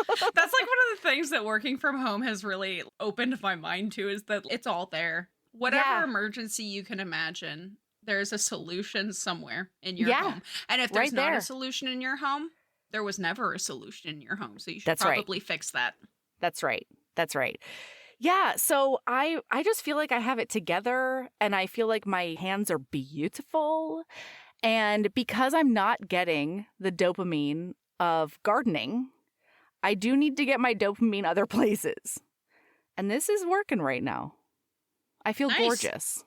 like one of the things that working from home has really opened my mind to is that it's all there. Whatever emergency you can imagine, there's a solution somewhere in your home. And if there's not a solution in your home, there was never a solution in your home. So you should probably fix that. That's right. That's right. Yeah, so I just feel like I have it together and I feel like my hands are beautiful. And because I'm not getting the dopamine of gardening, I do need to get my dopamine other places. And this is working right now. I feel gorgeous.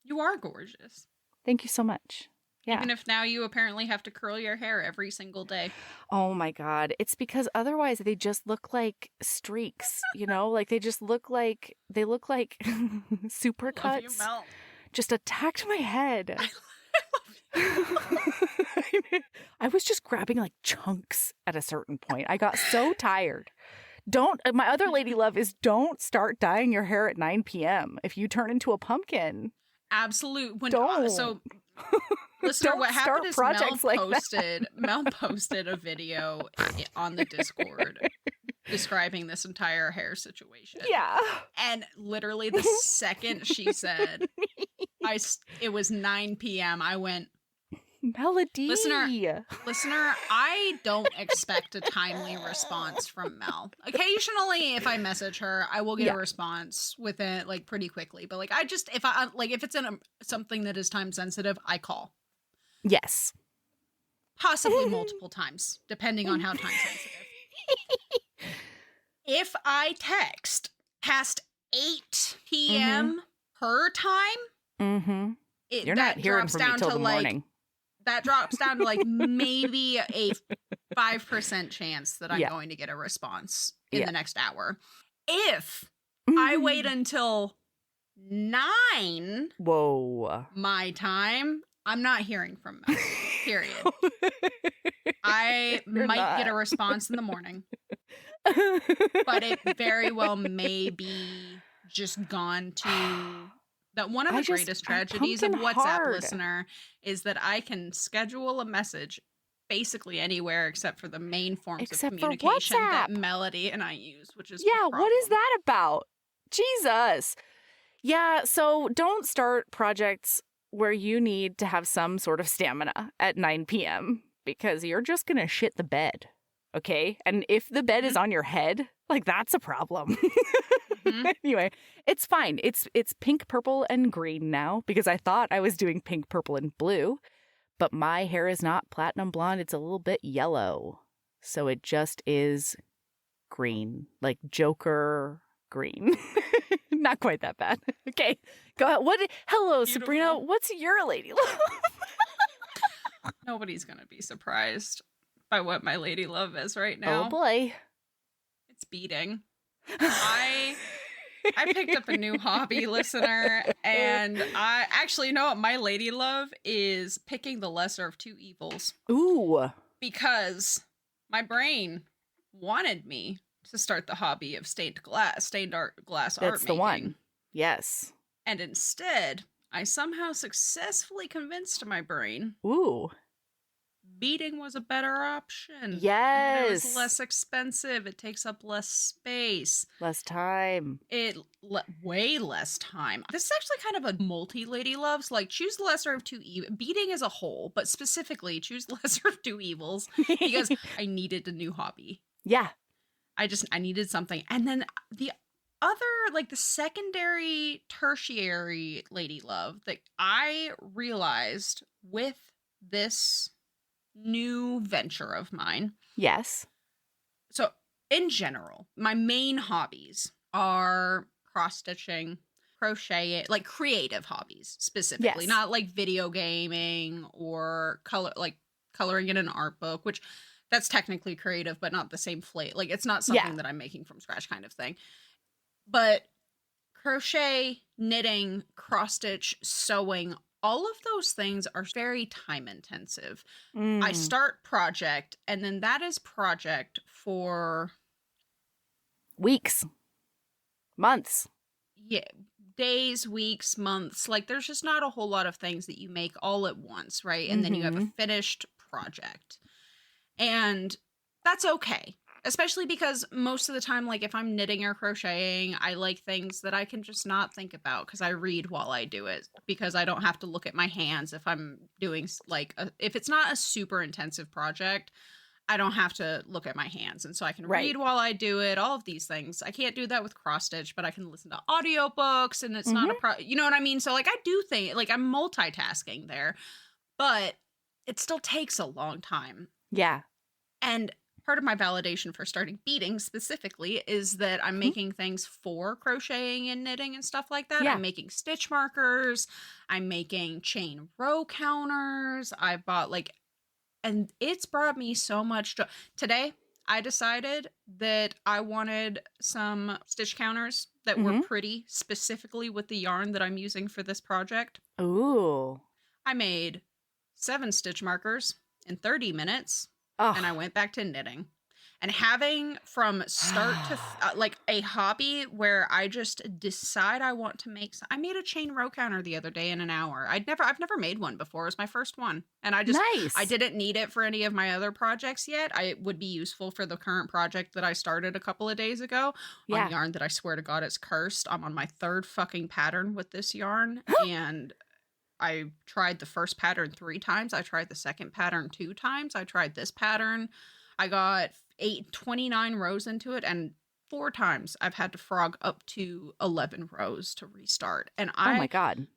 You are gorgeous. Thank you so much. Yeah. Even if now you apparently have to curl your hair every single day. Oh my God. It's because otherwise they just look like streaks, you know? Like they look like supercuts. Just attacked my head. I was just grabbing like chunks at a certain point. I got so tired. My other lady love is don't start dyeing your hair at 9 p.m. if you turn into a pumpkin. Absolute. Don't. Listener, what happened is Mel posted a video on the Discord describing this entire hair situation. Yeah. And literally the second she said, it was 9 p.m., I went, Melody. Listener, I don't expect a timely response from Mel. Occasionally, if I message her, I will get a response within like pretty quickly. But like, if it's in something that is time sensitive, I call. Yes. Possibly multiple times, depending on how time sensitive. If I text past 8 p.m. her time, you're not hearing from me till the morning. That drops down to like maybe a 5% chance that I'm going to get a response in the next hour. If I wait until 9 my time, I'm not hearing from Mel. Period. I might get a response in the morning. But it very well may be just gone to... That one of the greatest tragedies of WhatsApp, listener, is that I can schedule a message basically anywhere except for the main forms of communication that Melody and I use, which is what is that about? Jesus. Yeah, so don't start projects where you need to have some sort of stamina at 9 p.m. because you're just going to shit the bed, okay? And if the bed is on your head, like that's a problem. Anyway, it's fine. It's pink, purple, and green now because I thought I was doing pink, purple, and blue. But my hair is not platinum blonde. It's a little bit yellow. So it just is green, like Joker green. Not quite that bad. Okay, go ahead. Hello, Beautiful. Sabrina. What's your lady love? Nobody's going to be surprised by what my lady love is right now. Oh, boy. It's beating. I picked up a new hobby, listener, and I actually, you know what my lady love is picking the lesser of two evils. Ooh. Because my brain wanted me to start the hobby of stained glass art That's making. the one. Yes. And instead, I somehow successfully convinced my brain Ooh. beading was a better option. Yes. It was less expensive. It takes up less space. Less time. Way less time. This is actually kind of a multi-lady loves. Like, choose the lesser of two evils. Beading as a whole, but specifically choose the lesser of two evils because I needed a new hobby. Yeah. I needed something. And then the other, like the secondary, tertiary lady love that I realized with this new venture of mine. Yes. So in general, my main hobbies are cross-stitching, crocheting, like creative hobbies specifically, Yes. not like video gaming or coloring in an art book, which that's technically creative, but not the same flavor. Like, it's not something that I'm making from scratch kind of thing. But crochet, knitting, cross-stitch, sewing, all of those things are very time intensive. I start project, and then that is project for weeks, months. Yeah, days, weeks, months. Like, there's just not a whole lot of things that you make all at once, right? And then you have a finished project. And that's okay. Especially because most of the time, like if I'm knitting or crocheting, I like things that I can just not think about because I read while I do it, because I don't have to look at my hands if I'm doing if it's not a super intensive project, I don't have to look at my hands. And so I can read while I do it, all of these things. I can't do that with cross stitch, but I can listen to audiobooks and it's not you know what I mean? So like I do think like I'm multitasking there, but it still takes a long time. Yeah. And part of my validation for starting beading specifically is that I'm making things for crocheting and knitting and stuff like that. Yeah. I'm making stitch markers. I'm making chain row counters. I bought and it's brought me so much joy. Today, I decided that I wanted some stitch counters that were pretty, specifically with the yarn that I'm using for this project. Ooh. I made 7 stitch markers in 30 minutes. Oh. And I went back to knitting. And having from start to like a hobby where I just decide I want to make I made a chain row counter the other day in an hour. I've never made one before. It was my first one. And I didn't need it for any of my other projects yet. It would be useful for the current project that I started a couple of days ago on yarn that I swear to God is cursed. I'm on my 3rd fucking pattern with this yarn. And I tried the first pattern 3 times. I tried the second pattern 2 times. I tried this pattern. I got 29 rows into it, and 4 times I've had to frog up to 11 rows to restart. And oh my God.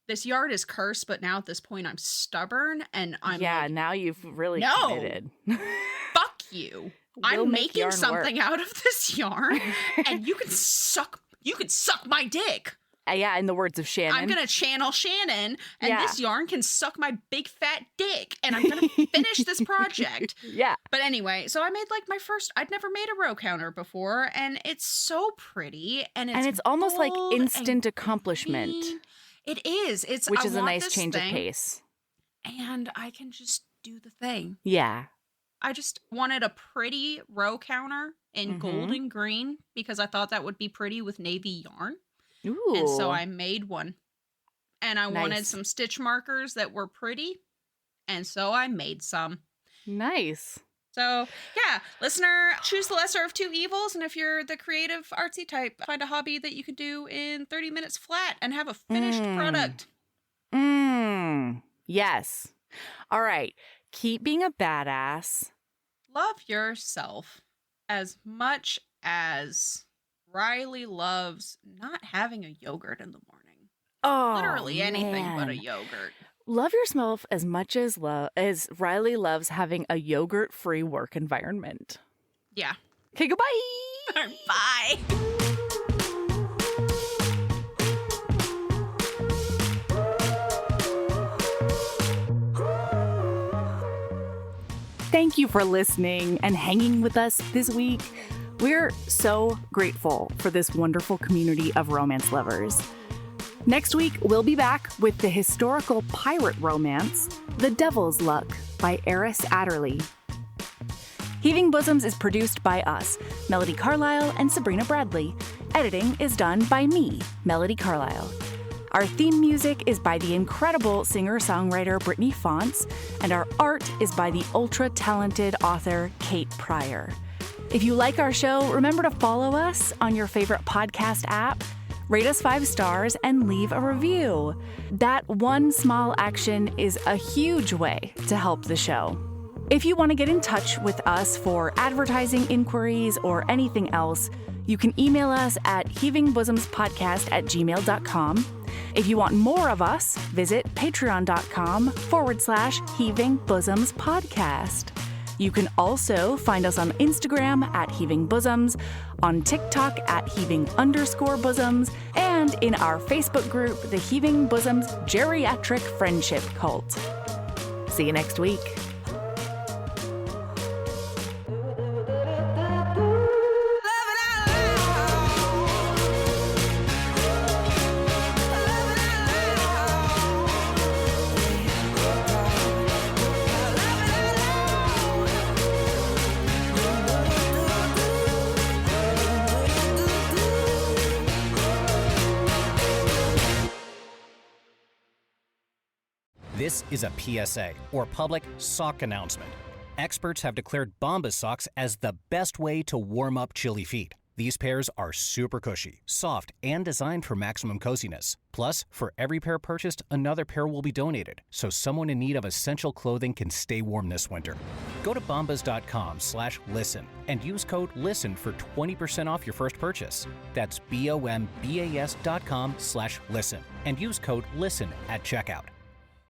This yarn is cursed, but now at this point I'm stubborn and I'm now you've really committed. Fuck you. I'm making something out of this yarn and you can suck my dick. Yeah, in the words of Shannon. I'm going to channel Shannon, and this yarn can suck my big fat dick, and I'm going to finish this project. Yeah. But anyway, so I made my first, I'd never made a row counter before, and it's so pretty, and it's almost like instant accomplishment. Green. It is. Which is a nice change of pace. And I can just do the thing. Yeah. I just wanted a pretty row counter in gold and green, because I thought that would be pretty with navy yarn. Ooh. And so I made one. And I wanted some stitch markers that were pretty. And so I made some. Nice. So, yeah, listener, choose the lesser of 2 evils. And if you're the creative artsy type, find a hobby that you can do in 30 minutes flat and have a finished product. Yes. All right. Keep being a badass. Love yourself as much as Riley loves not having a yogurt in the morning. Oh, literally anything but a yogurt. Love yourself as much as Riley loves having a yogurt-free work environment. Yeah. Okay, goodbye. Bye. thank you for listening and hanging with us this week. We're so grateful for this wonderful community of romance lovers. Next week, we'll be back with the historical pirate romance, The Devil's Luck by Eris Adderley. Heaving Bosoms is produced by us, Melody Carlisle and Sabrina Bradley. Editing is done by me, Melody Carlisle. Our theme music is by the incredible singer-songwriter Brittany Fonts, and our art is by the ultra-talented author Kate Pryor. If you like our show, remember to follow us on your favorite podcast app, rate us 5 stars, and leave a review. That one small action is a huge way to help the show. If you want to get in touch with us for advertising inquiries or anything else, you can email us at heavingbosomspodcast@gmail.com. If you want more of us, visit patreon.com/heavingbosomspodcast. You can also find us on Instagram at Heaving Bosoms, on TikTok at Heaving_Bosoms, and in our Facebook group, the Heaving Bosoms Geriatric Friendship Cult. See you next week. This is a PSA, or public sock announcement. Experts have declared Bombas socks as the best way to warm up chilly feet. These pairs are super cushy, soft, and designed for maximum coziness. Plus, for every pair purchased, another pair will be donated, so someone in need of essential clothing can stay warm this winter. Go to bombas.com/listen and use code LISTEN for 20% off your first purchase. That's BOMBAS.com/listen and use code LISTEN at checkout.